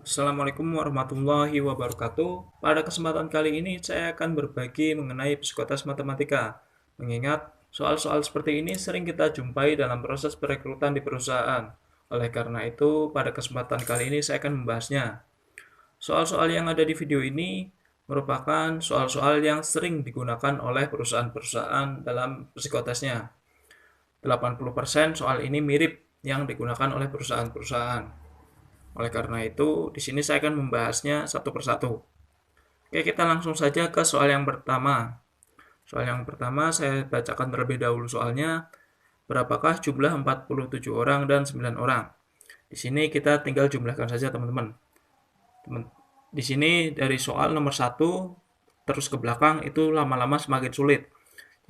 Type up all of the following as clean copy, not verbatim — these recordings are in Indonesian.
Assalamualaikum warahmatullahi wabarakatuh. Pada kesempatan kali ini saya akan berbagi mengenai psikotes matematika. Mengingat soal-soal seperti ini sering kita jumpai dalam proses perekrutan di perusahaan. Oleh karena itu, pada kesempatan kali ini saya akan membahasnya. Soal-soal yang ada di video ini merupakan soal-soal yang sering digunakan oleh perusahaan-perusahaan dalam psikotesnya. 80% soal ini mirip yang digunakan oleh perusahaan-perusahaan. Oleh karena itu, di sini saya akan membahasnya satu persatu. Oke, kita langsung saja ke soal yang pertama. Soal yang pertama saya bacakan terlebih dahulu soalnya. Berapakah jumlah 47 orang dan 9 orang? Di sini kita tinggal jumlahkan saja teman-teman. Di sini dari soal nomor 1 terus ke belakang itu lama-lama semakin sulit.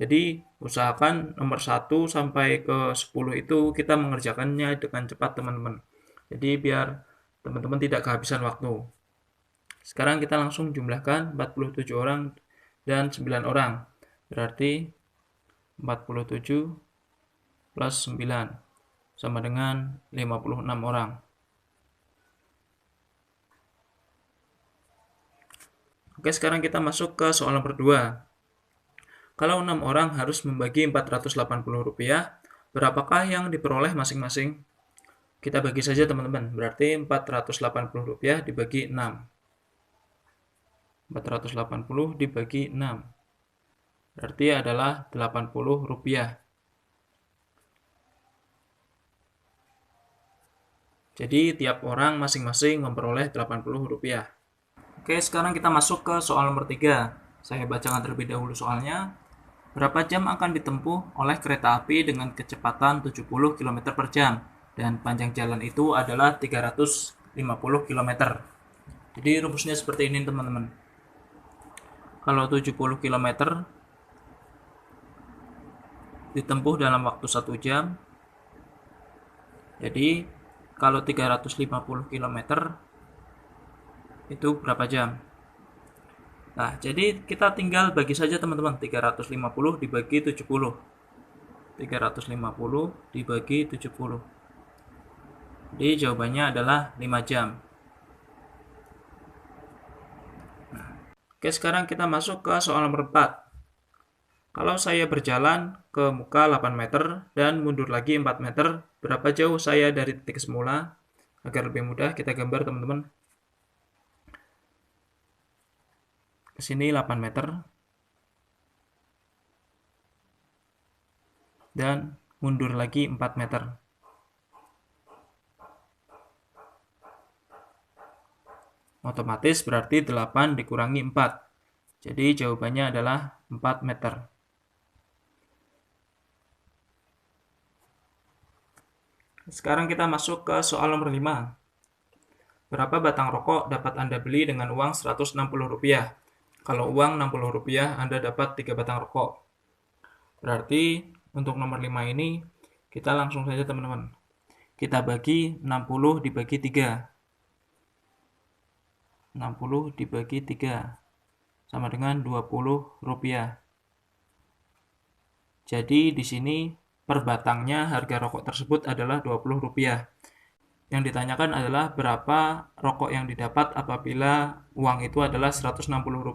Jadi usahakan nomor 1 sampai ke 10 itu kita mengerjakannya dengan cepat teman-teman. Jadi biar teman-teman tidak kehabisan waktu. Sekarang kita langsung jumlahkan 47 orang dan 9 orang. Berarti 47 plus 9 sama dengan 56 orang. Oke, sekarang kita masuk ke soal nomor 2. Kalau 6 orang harus membagi Rp480, berapakah yang diperoleh masing-masing? Kita bagi saja teman-teman, berarti Rp480 dibagi 6. 480 dibagi 6. Berarti adalah Rp80. Jadi tiap orang masing-masing memperoleh Rp80. Oke, sekarang kita masuk ke soal nomor 3. Saya bacakan terlebih dahulu soalnya. Berapa jam akan ditempuh oleh kereta api dengan kecepatan 70 km per jam? Dan panjang jalan itu adalah 350 km. Jadi rumusnya seperti ini teman-teman. Kalau 70 km ditempuh dalam waktu 1 jam. Jadi kalau 350 km itu berapa jam? Nah, jadi kita tinggal bagi saja teman-teman. 350 dibagi 70. 350 dibagi 70. Jadi jawabannya adalah 5 jam. Oke, sekarang kita masuk ke soal nomor 4. Kalau saya berjalan ke muka 8 meter dan mundur lagi 4 meter, berapa jauh saya dari titik semula? Agar lebih mudah kita gambar teman-teman. Ke sini 8 meter. Dan mundur lagi 4 meter. Otomatis berarti 8 dikurangi 4. Jadi jawabannya adalah 4 meter. Sekarang kita masuk ke soal nomor 5. Berapa batang rokok dapat Anda beli dengan uang Rp160? Kalau uang Rp60, Anda dapat 3 batang rokok. Berarti untuk nomor 5 ini kita langsung saja teman-teman. Kita bagi 60 dibagi 3. 60 dibagi 3 sama dengan Rp20. Jadi di sini per batangnya harga rokok tersebut adalah Rp20. Yang ditanyakan adalah berapa rokok yang didapat apabila uang itu adalah Rp160.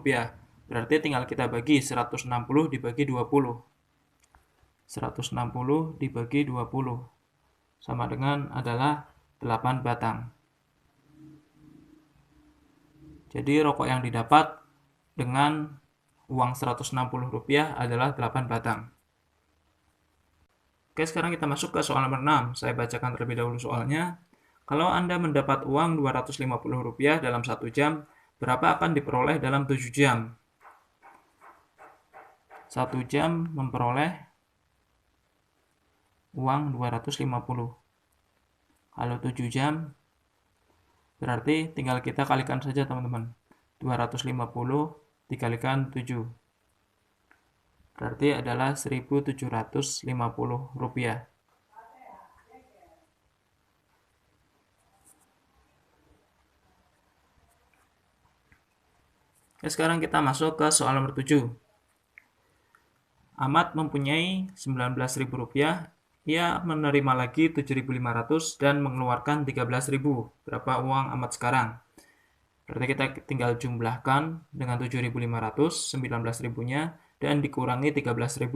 Berarti tinggal kita bagi 160 dibagi 20. 160 dibagi 20 sama dengan adalah 8 batang. Jadi rokok yang didapat dengan uang Rp160 adalah 8 batang. Oke, sekarang kita masuk ke soal nomor 6. Saya bacakan terlebih dahulu soalnya. Kalau Anda mendapat uang Rp250 dalam 1 jam, berapa akan diperoleh dalam 7 jam? 1 jam memperoleh uang 250. Kalau 7 jam, berarti tinggal kita kalikan saja teman-teman. 250 dikalikan 7. Berarti adalah Rp1.750. Sekarang kita masuk ke soal nomor 7. Ahmad mempunyai Rp19.000. Ia menerima lagi 7.500 dan mengeluarkan 13.000. Berapa uang Ahmad sekarang? Berarti kita tinggal jumlahkan dengan 7.500, 19.000-nya, dan dikurangi 13.000.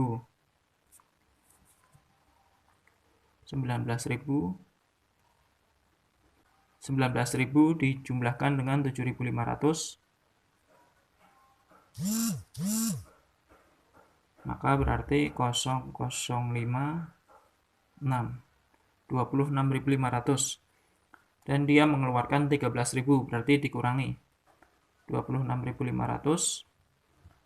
19.000 dijumlahkan dengan 7.500, maka berarti 0,056, 26.500. Dan dia mengeluarkan 13.000, berarti dikurangi 26.500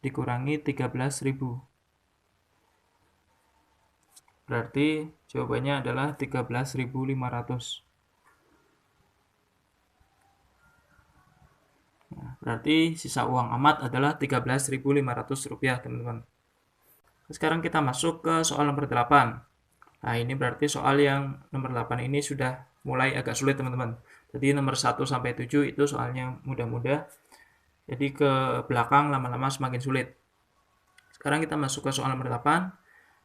dikurangi 13.000. Berarti jawabannya adalah 13.500. Nah, berarti sisa uang Ahmad adalah 13.500 rupiah, teman-teman. Sekarang kita masuk ke soal nomor 8. Nah, ini berarti soal yang nomor 8 ini sudah mulai agak sulit, teman-teman. Jadi nomor 1 sampai 7 itu soalnya mudah-mudah. Jadi ke belakang lama-lama semakin sulit. Sekarang kita masuk ke soal nomor 8.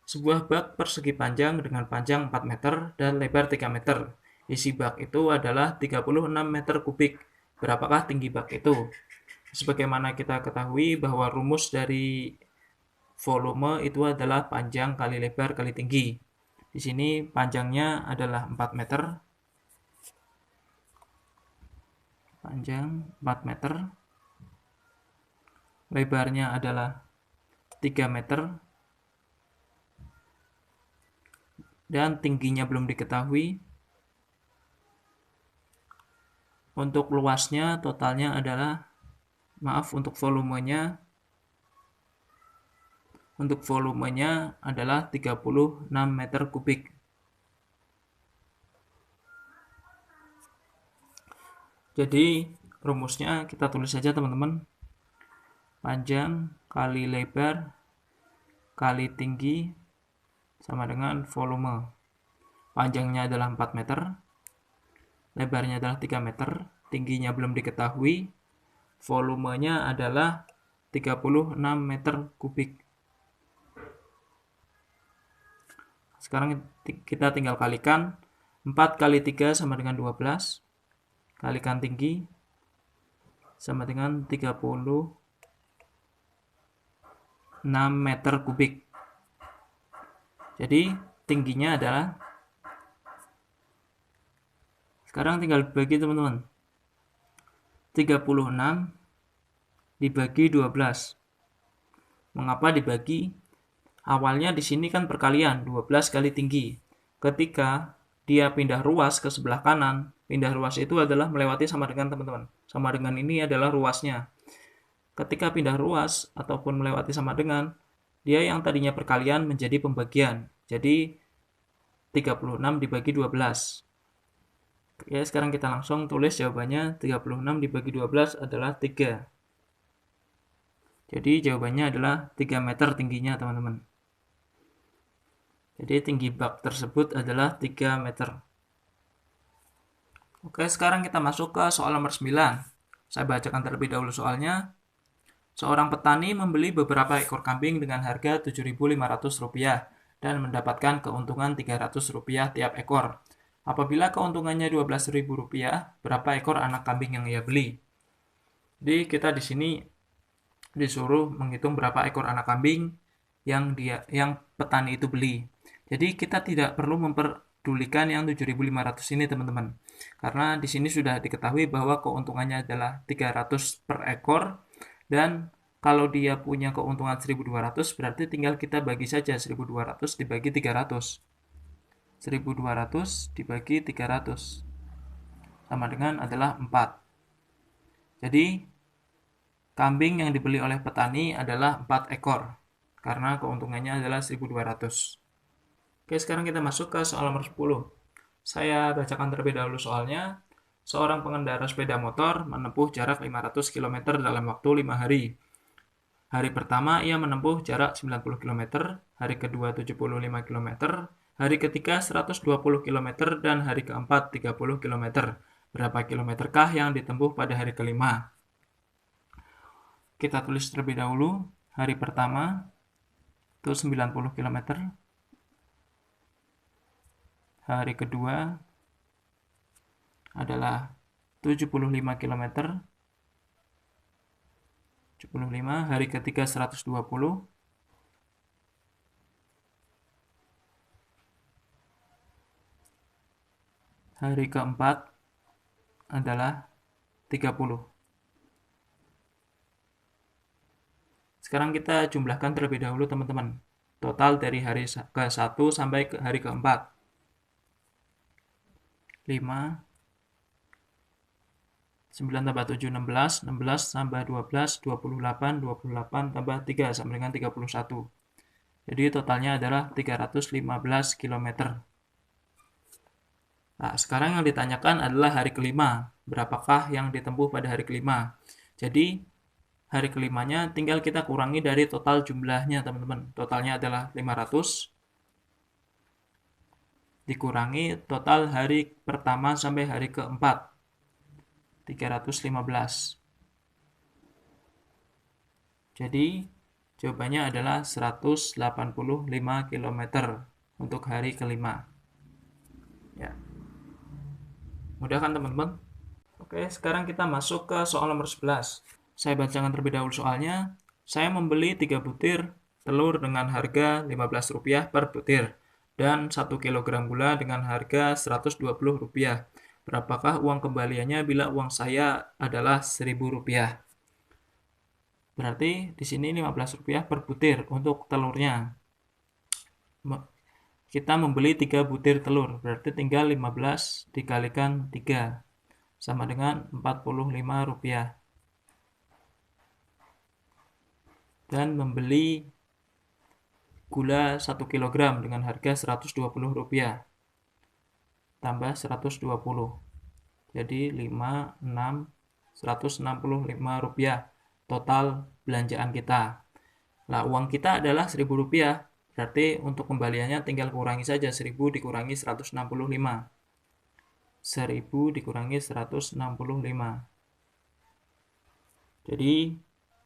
Sebuah bak persegi panjang dengan panjang 4 meter dan lebar 3 meter. Isi bak itu adalah 36 meter kubik. Berapakah tinggi bak itu? Sebagaimana kita ketahui bahwa rumus dari volume itu adalah panjang kali lebar kali tinggi. Di sini panjangnya adalah 4 meter. Panjang 4 meter. Lebarnya adalah 3 meter. Dan tingginya belum diketahui. Untuk luasnya totalnya adalah, untuk volumenya adalah 36 meter kubik. Jadi rumusnya kita tulis saja, teman-teman. Panjang kali lebar kali tinggi sama dengan volume. Panjangnya adalah 4 meter. Lebarnya adalah 3 meter. Tingginya belum diketahui. Volumenya adalah 36 meter kubik. Sekarang kita tinggal kalikan. 4 kali 3 sama dengan 12. Kalikan tinggi sama dengan 36 meter kubik. Jadi tingginya adalah, sekarang tinggal bagi, teman-teman. 36 dibagi 12. Mengapa dibagi? Awalnya di sini kan perkalian 12 kali tinggi. Ketika dia pindah ruas ke sebelah kanan, pindah ruas itu adalah melewati sama dengan, teman-teman. Sama dengan ini adalah ruasnya. Ketika pindah ruas ataupun melewati sama dengan, dia yang tadinya perkalian menjadi pembagian. Jadi 36 dibagi 12. Ya, sekarang kita langsung tulis jawabannya. 36 dibagi 12 adalah 3. Jadi jawabannya adalah 3 meter tingginya, teman-teman. Jadi tinggi bak tersebut adalah 3 meter. Oke, sekarang kita masuk ke soal nomor 9. Saya bacakan terlebih dahulu soalnya. Seorang petani membeli beberapa ekor kambing dengan harga Rp7.500 dan mendapatkan keuntungan Rp300 tiap ekor. Apabila keuntungannya Rp12.000, berapa ekor anak kambing yang ia beli? Jadi kita di sini disuruh menghitung berapa ekor anak kambing yang petani itu beli. Jadi kita tidak perlu memperdulikan yang 7.500 ini, teman-teman. Karena di sini sudah diketahui bahwa keuntungannya adalah 300 per ekor, dan kalau dia punya keuntungan 1.200, berarti tinggal kita bagi saja 1.200 dibagi 300. 1.200 dibagi 300 sama dengan adalah 4. Jadi kambing yang dibeli oleh petani adalah 4 ekor karena keuntungannya adalah 1.200. Oke, sekarang kita masuk ke soal nomor 10. Saya bacakan terlebih dahulu soalnya. Seorang pengendara sepeda motor menempuh jarak 500 km dalam waktu 5 hari. Hari pertama ia menempuh jarak 90 km, hari kedua 75 km, hari ketiga 120 km, dan hari keempat 30 km. Berapa kilometerkah yang ditempuh pada hari kelima? Kita tulis terlebih dahulu. Hari pertama itu 90 km. Hari kedua adalah 75 km. 75, hari ketiga 120, hari keempat adalah 30. Sekarang kita jumlahkan terlebih dahulu teman-teman. Total dari hari ke-1 sampai ke hari keempat. 5, 9 tambah 7, 16, 16 tambah 12, 28, 28 tambah 3 sama dengan 31. Jadi totalnya adalah 315 km. Nah, sekarang yang ditanyakan adalah hari kelima. Berapakah yang ditempuh pada hari kelima? Jadi, hari kelimanya tinggal kita kurangi dari total jumlahnya, teman-teman. Totalnya adalah 500. Dikurangi total hari pertama sampai hari keempat. 315. Jadi, jawabannya adalah 185 km untuk hari kelima. Ya. Mudah kan teman-teman? Oke, sekarang kita masuk ke soal nomor 11. Saya bacakan terlebih dahulu soalnya. Saya membeli 3 butir telur dengan harga Rp15 per butir dan 1 kg gula dengan harga Rp120. Berapakah uang kembaliannya bila uang saya adalah Rp1.000? Berarti di sini Rp15 per butir untuk telurnya. Kita membeli 3 butir telur, berarti tinggal 15 dikalikan 3, sama dengan Rp45. Dan membeli gula 1 kg dengan harga Rp120, tambah 120. Jadi 5, 6, Rp165 total belanjaan kita. Nah, uang kita adalah Rp1.000. Berarti untuk kembaliannya tinggal kurangi saja 1000 dikurangi 165. 1000 dikurangi 165. Jadi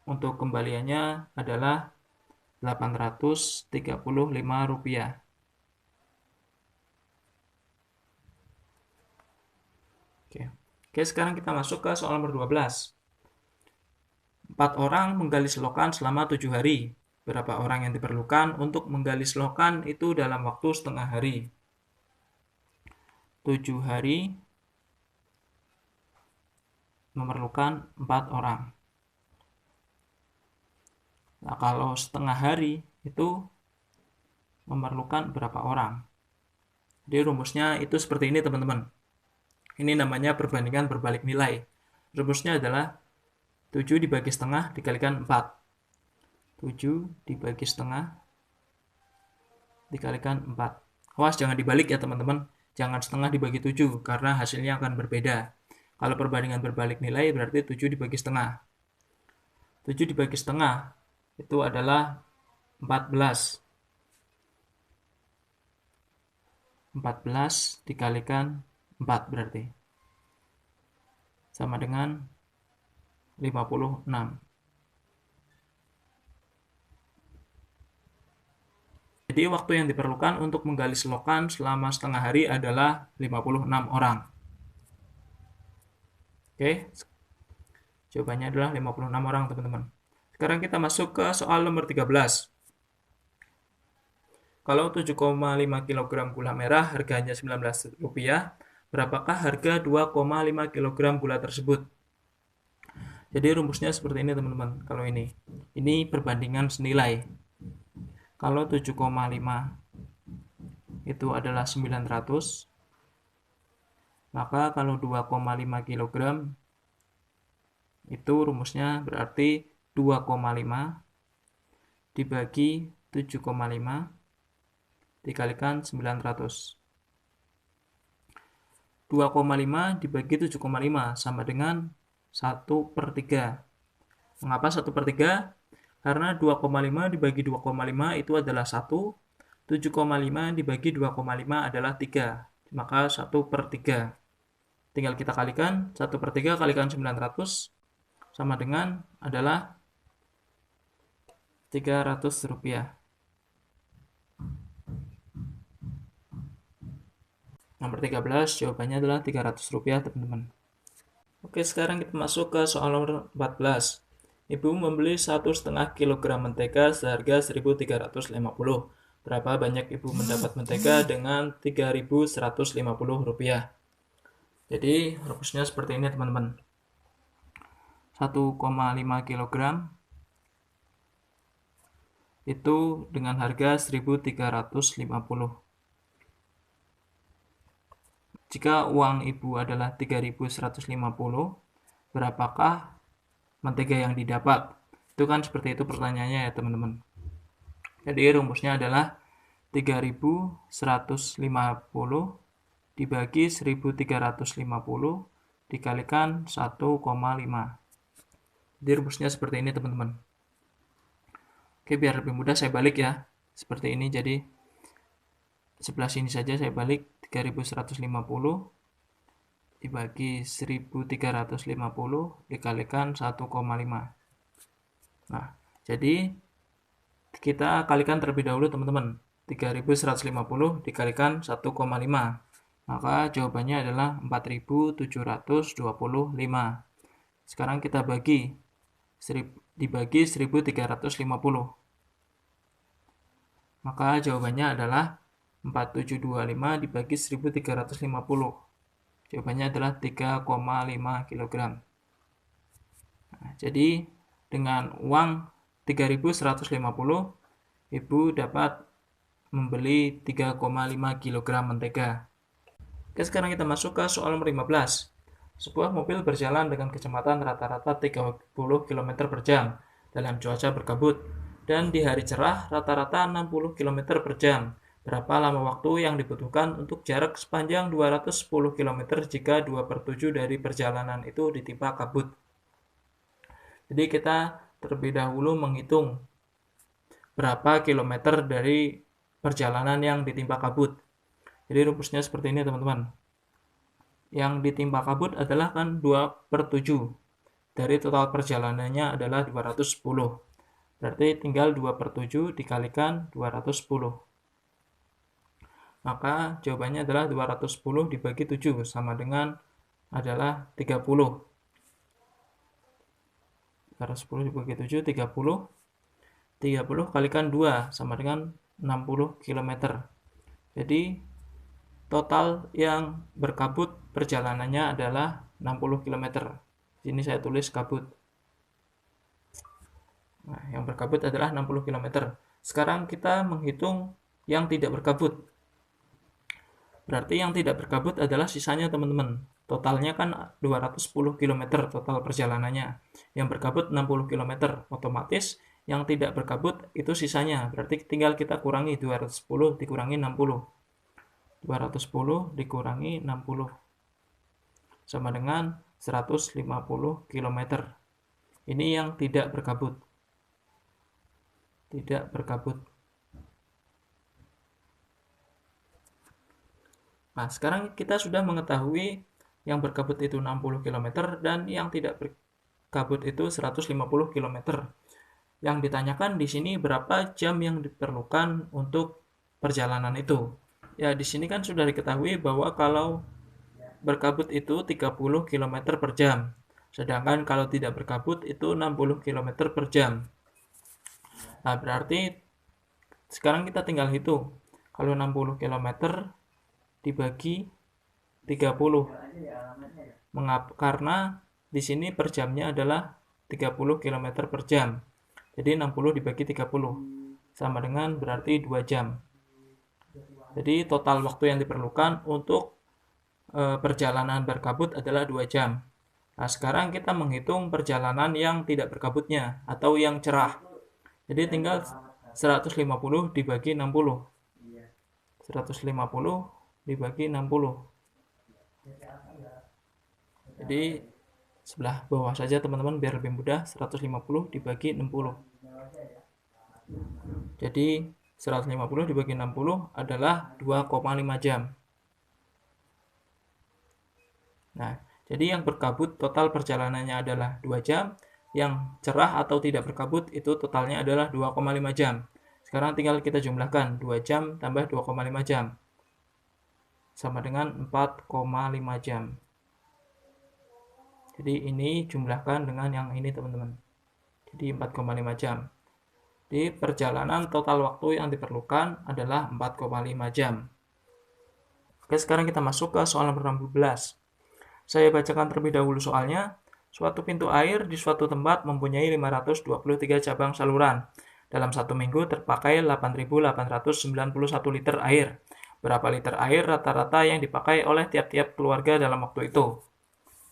untuk kembaliannya adalah Rp835. Oke, sekarang kita masuk ke soal nomor 12. 4 orang menggali selokan selama 7 hari. Berapa orang yang diperlukan untuk menggali selokan itu dalam waktu setengah hari? 7 hari memerlukan 4 orang. Nah, kalau setengah hari itu memerlukan berapa orang? Jadi rumusnya itu seperti ini teman-teman. Ini namanya perbandingan berbalik nilai. Rumusnya adalah 7 dibagi setengah dikalikan 4. 7 dibagi setengah dikalikan 4. Awas jangan dibalik ya teman-teman. Jangan setengah dibagi 7 karena hasilnya akan berbeda. Kalau perbandingan berbalik nilai berarti 7 dibagi setengah. 7 dibagi setengah itu adalah 14. 14 dikalikan 4 berarti sama dengan 56. Jadi waktu yang diperlukan untuk menggali selokan selama setengah hari adalah 56 orang. Oke, jawabannya adalah 56 orang teman-teman. Sekarang kita masuk ke soal nomor 13. Kalau 7,5 kg gula merah harganya Rp19, berapakah harga 2,5 kg gula tersebut? Jadi rumusnya seperti ini teman-teman. Kalau ini perbandingan senilai. Kalau 7,5 itu adalah 900, maka kalau 2,5 kg itu rumusnya berarti 2,5 dibagi 7,5 dikalikan 900. 2,5 dibagi 7,5 sama dengan 1/3. Mengapa 1/3? Karena 2,5 dibagi 2,5 itu adalah 1. 7,5 dibagi 2,5 adalah 3. Maka 1/3. Tinggal kita kalikan. 1/3 kalikan 900 sama dengan adalah Rp300. Nomor 13 jawabannya adalah Rp300 teman-teman. Oke, sekarang kita masuk ke soal nomor 14. Ibu membeli 1,5 kg mentega seharga 1.350. Berapa banyak ibu mendapat mentega dengan 3.150 rupiah? Jadi rumusnya seperti ini teman-teman. 1,5 kg itu dengan harga 1.350. Jika uang ibu adalah 3.150, berapakah mentega yang didapat? Itu kan seperti itu pertanyaannya ya teman-teman. Jadi rumusnya adalah 3.150 dibagi 1.350 dikalikan 1,5. Jadi rumusnya seperti ini teman-teman. Oke, biar lebih mudah saya balik ya. Seperti ini, jadi sebelah sini saja saya balik. 3.150 dibagi 1.350 dikalikan 1,5. Nah, jadi kita kalikan terlebih dahulu teman-teman. 3.150 dikalikan 1,5. Maka jawabannya adalah 4.725. Sekarang kita dibagi 1.350. Maka jawabannya adalah 4.725 dibagi 1.350. Jawabannya adalah 3,5 kg. Nah, jadi dengan uang 3.150, ibu dapat membeli 3,5 kg mentega. Oke, sekarang kita masuk ke soal nomor 15. Sebuah mobil berjalan dengan kecepatan rata-rata 30 km per jam dalam cuaca berkabut, dan di hari cerah rata-rata 60 km per jam. Berapa lama waktu yang dibutuhkan untuk jarak sepanjang 210 km jika 2/7 dari perjalanan itu ditimpa kabut? Jadi kita terlebih dahulu menghitung berapa kilometer dari perjalanan yang ditimpa kabut. Jadi rumusnya seperti ini teman-teman. Yang ditimpa kabut adalah kan 2/7. Dari total perjalanannya adalah 210. Berarti tinggal 2/7 dikalikan 210. Maka jawabannya adalah 210 dibagi 7 sama dengan adalah 30. 210 dibagi 7, 30. 30 kalikan 2 sama dengan 60 km. Jadi total yang berkabut perjalanannya adalah 60 km. Sini saya tulis kabut. Nah, yang berkabut adalah 60 km. Sekarang kita menghitung yang tidak berkabut. Berarti yang tidak berkabut adalah sisanya teman-teman. Totalnya kan 210 km total perjalanannya. Yang berkabut 60 km. Otomatis yang tidak berkabut itu sisanya. Berarti tinggal kita kurangi 210 dikurangi 60. 210 dikurangi 60. Sama dengan 150 km. Ini yang tidak berkabut. Tidak berkabut. Nah, sekarang kita sudah mengetahui yang berkabut itu 60 km dan yang tidak berkabut itu 150 km. Yang ditanyakan di sini berapa jam yang diperlukan untuk perjalanan itu. Ya, di sini kan sudah diketahui bahwa kalau berkabut itu 30 km per jam. Sedangkan kalau tidak berkabut itu 60 km per jam. Nah, berarti sekarang kita tinggal hitung. Kalau 60 km dibagi 30. Mengapa? Karena di sini per jamnya adalah 30 km per jam. Jadi 60 dibagi 30 sama dengan berarti 2 jam. Jadi total waktu yang diperlukan untuk perjalanan berkabut adalah 2 jam. Nah, sekarang kita menghitung perjalanan yang tidak berkabutnya atau yang cerah. Jadi tinggal 150 dibagi 60. 150 dibagi 60. Jadi sebelah bawah saja teman-teman biar lebih mudah. 150 dibagi 60. Jadi 150 dibagi 60 adalah 2,5 jam. Nah, jadi yang berkabut total perjalanannya adalah 2 jam. Yang cerah atau tidak berkabut itu totalnya adalah 2,5 jam. Sekarang tinggal kita jumlahkan 2 jam tambah 2,5 jam. Sama dengan 4,5 jam. Jadi ini jumlahkan dengan yang ini teman-teman. jadi 4,5 jam. Di perjalanan total waktu yang diperlukan adalah 4,5 jam. Oke, sekarang kita masuk ke soal nomor 16. Saya bacakan terlebih dahulu soalnya. Suatu pintu air di suatu tempat mempunyai 523 cabang saluran. Dalam satu minggu terpakai 8.891 liter air. Berapa liter air rata-rata yang dipakai oleh tiap-tiap keluarga dalam waktu itu?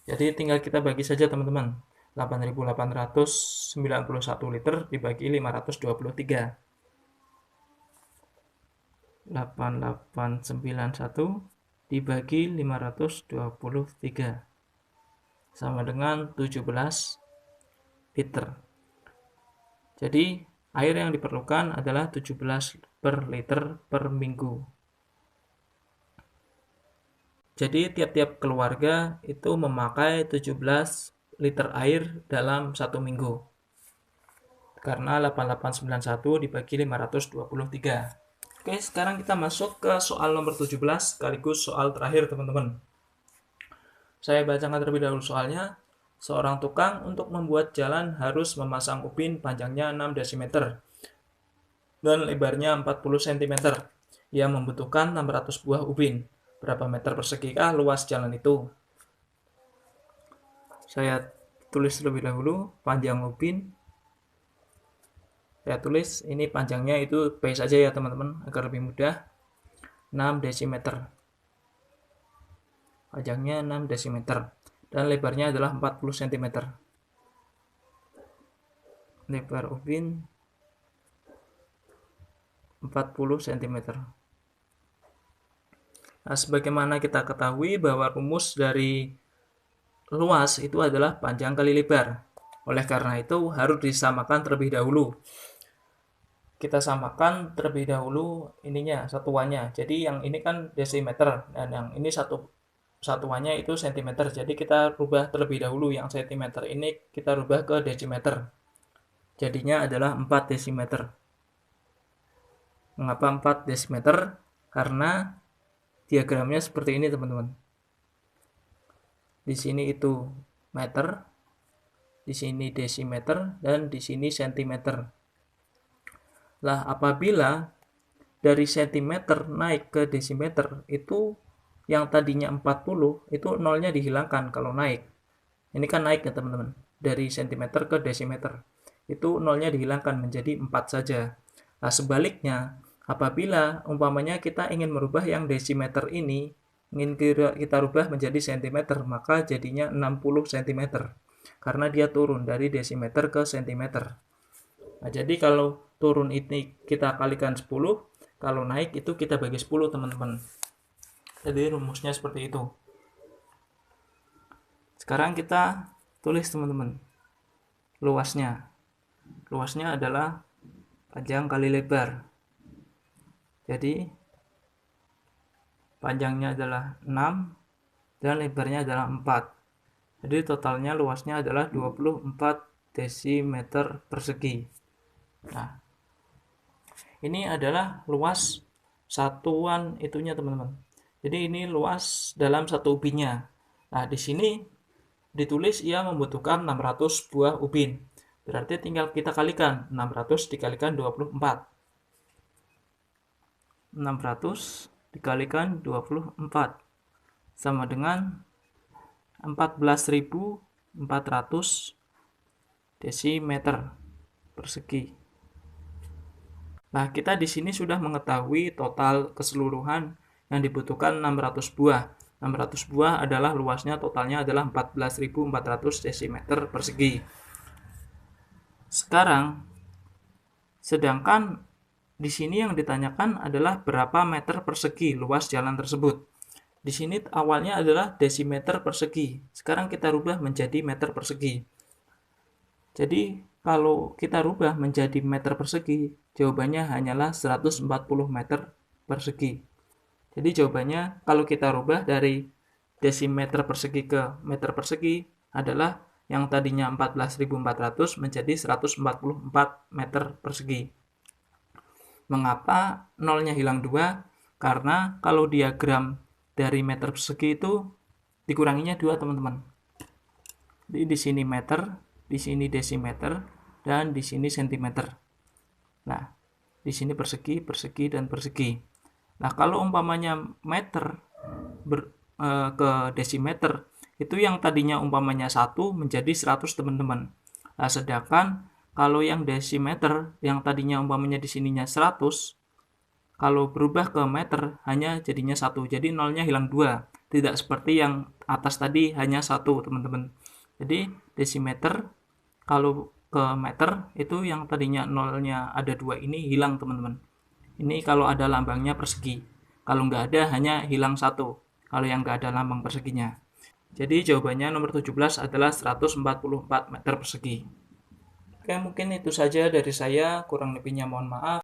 Jadi tinggal kita bagi saja teman-teman. 8.891 liter dibagi 523. 8891 dibagi 523 sama dengan 17 liter. Jadi air yang diperlukan adalah 17 per liter per minggu. Jadi tiap-tiap keluarga itu memakai 17 liter air dalam satu minggu. Karena 8891 dibagi 523. Oke, sekarang kita masuk ke soal nomor 17 sekaligus soal terakhir teman-teman. Saya bacakan terlebih dahulu soalnya. Seorang tukang untuk membuat jalan harus memasang ubin panjangnya 6 dm dan lebarnya 40 cm. Ia membutuhkan 600 buah ubin. Berapa meter persigikah luas jalan itu? Saya tulis terlebih dahulu panjang ubin. Saya tulis ini panjangnya itu P saja ya teman-teman agar lebih mudah. 6 dm. Panjangnya 6 dm dan lebarnya adalah 40 cm. Lebar ubin 40 cm. Nah, sebagaimana kita ketahui bahwa rumus dari luas itu adalah panjang kali lebar. Oleh karena itu harus disamakan terlebih dahulu. Kita samakan terlebih dahulu ininya, satuannya. Jadi yang ini kan desimeter dan yang ini satuannya itu cm. Jadi kita rubah terlebih dahulu yang cm ini kita rubah ke desimeter. Jadinya adalah 4 desimeter. Mengapa 4 desimeter? Karena diagramnya seperti ini teman-teman. Di sini itu meter, di sini desimeter, dan di sini sentimeter. Lah, apabila dari sentimeter naik ke desimeter, itu yang tadinya 40, itu nolnya dihilangkan kalau naik. Ini kan naik ya teman-teman. Dari sentimeter ke desimeter. Itu nolnya dihilangkan menjadi 4 saja. Nah, sebaliknya, apabila umpamanya kita ingin merubah yang desimeter ini, ingin kita rubah menjadi sentimeter, maka jadinya 60 cm. Karena dia turun dari desimeter ke sentimeter. Nah, jadi kalau turun ini kita kalikan 10, kalau naik itu kita bagi 10 teman-teman. Jadi rumusnya seperti itu. Sekarang kita tulis teman-teman. Luasnya. Luasnya adalah panjang kali lebar. Jadi panjangnya adalah 6 dan lebarnya adalah 4. Jadi totalnya luasnya adalah 24 desimeter persegi. Nah, ini adalah luas satuan itunya teman-teman. Jadi ini luas dalam satu ubinnya. Nah, di sini ditulis ia membutuhkan 600 buah ubin. Berarti tinggal kita kalikan. 600 dikalikan 24. 600 dikalikan 24 sama dengan 14.400 desimeter persegi. Nah, kita di sini sudah mengetahui total keseluruhan yang dibutuhkan 600 buah. 600 buah adalah luasnya totalnya adalah 14.400 desimeter persegi. Sekarang, sedangkan di sini yang ditanyakan adalah berapa meter persegi luas jalan tersebut. Di sini awalnya adalah desimeter persegi. Sekarang kita rubah menjadi meter persegi. Jadi, kalau kita rubah menjadi meter persegi, jawabannya hanyalah 140 meter persegi. Jadi jawabannya kalau kita rubah dari desimeter persegi ke meter persegi adalah yang tadinya 14.400 menjadi 144 meter persegi. Mengapa nolnya hilang 2? Karena kalau diagram dari meter persegi itu dikuranginya 2 teman-teman. Jadi di sini meter, di sini desimeter, dan di sini sentimeter. Nah, di sini persegi, persegi, dan persegi. Nah, kalau umpamanya meter ke desimeter, itu yang tadinya umpamanya 1 menjadi 100 teman-teman. Nah, sedangkan kalau yang desimeter yang tadinya umpamanya di sininya 100, kalau berubah ke meter hanya jadinya 1. Jadi nolnya hilang 2. Tidak seperti yang atas tadi hanya 1, teman-teman. Jadi desimeter kalau ke meter itu yang tadinya nolnya ada 2 ini hilang, teman-teman. Ini kalau ada lambangnya persegi. Kalau nggak ada hanya hilang 1. Kalau yang nggak ada lambang perseginya. Jadi jawabannya nomor 17 adalah 144 meter persegi. Oke, mungkin itu saja dari saya. Kurang lebihnya mohon maaf.